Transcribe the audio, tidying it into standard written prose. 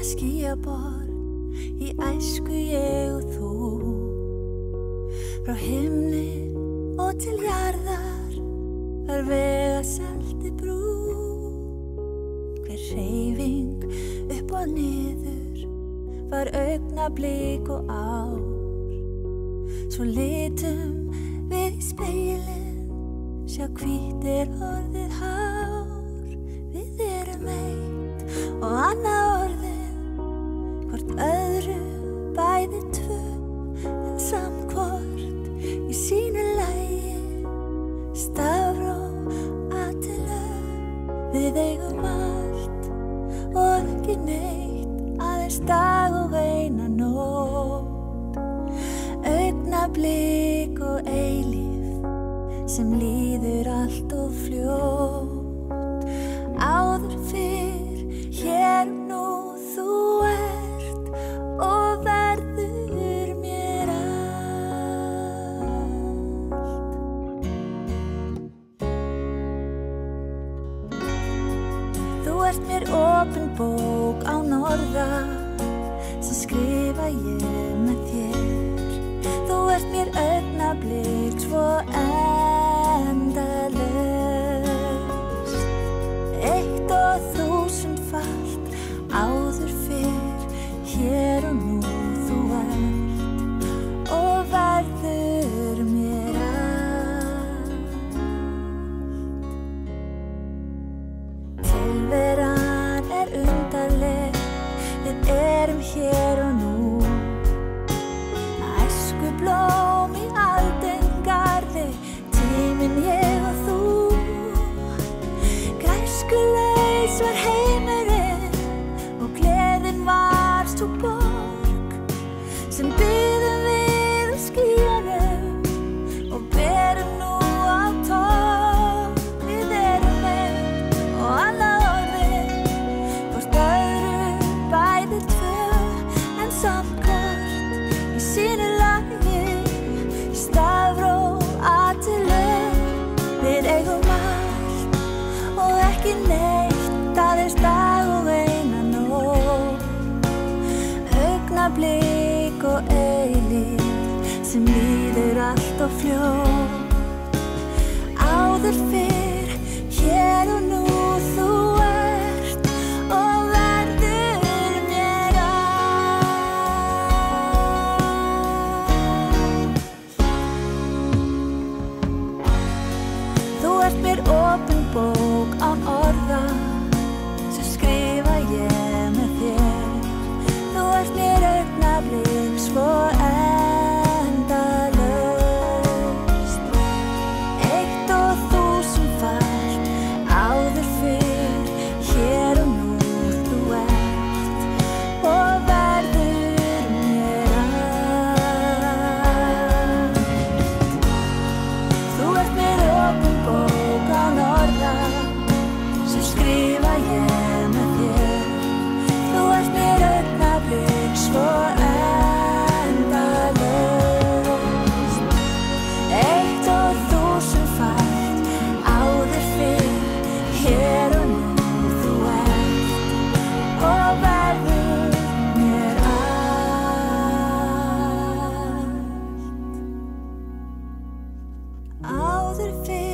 skýjaborg í æsku ég og þú. Frá himni og til jarðar var vegaselti brú. Hver hreyfing upp og niður var augnablik og ár. Svo litum við í spegilinn, sjá hvítt orðið hár. Við erum eitt og annað orðið, hvort öðru bæði tvö, en samt hvort í sínu lagi. Stafró til við eigum allt og ekki neitt, aðeins dag og eina nótt. Augnablik og eilífð sem líður allt og fljótt. Áður fyrr, hér nú þú ert og verður mér allt. Þú ert mér opin bók án orða sem skrifa ég með þér. Þú ert mér augnablik svo endalaust. Eitt og þúsundfalt áður fyrr, hér og nú þú ert og verður mér allt. Tilveran undarleg, við erum hér og nú. Blóm í aldingarði, tíminn ég og þú. Græskulaus var heimurinn og gleðin var svo borg sem biðum við skýjunum og berum nú á torg. Við erum eitt og annað orðið, hvort öðru bæði tvö, en samt hvort í sínu lagi. Stafró til við eigum allt og ekki neitt, aðeins dag og eina nótt. Augnablik og eilífð sem líður allt og fljótt. Áður fyrr, hér og nú þú ert og verður mér allt. Þú ert mér opin bók án orða sem skrifa ég með þér. Þú ert mér augnablik svo endalaust. Eitt og þúsundfalt áður fyrr, hér og nú þú ert og verður mér allt. Þú ert mér opin bók án orða sem skrifa ég með þér. Þú ert mér augnablik svo endalaust. Eitt og þúsundfalt áður fyrr, hér og nú þú ert og verður mér allt. Áður fyrr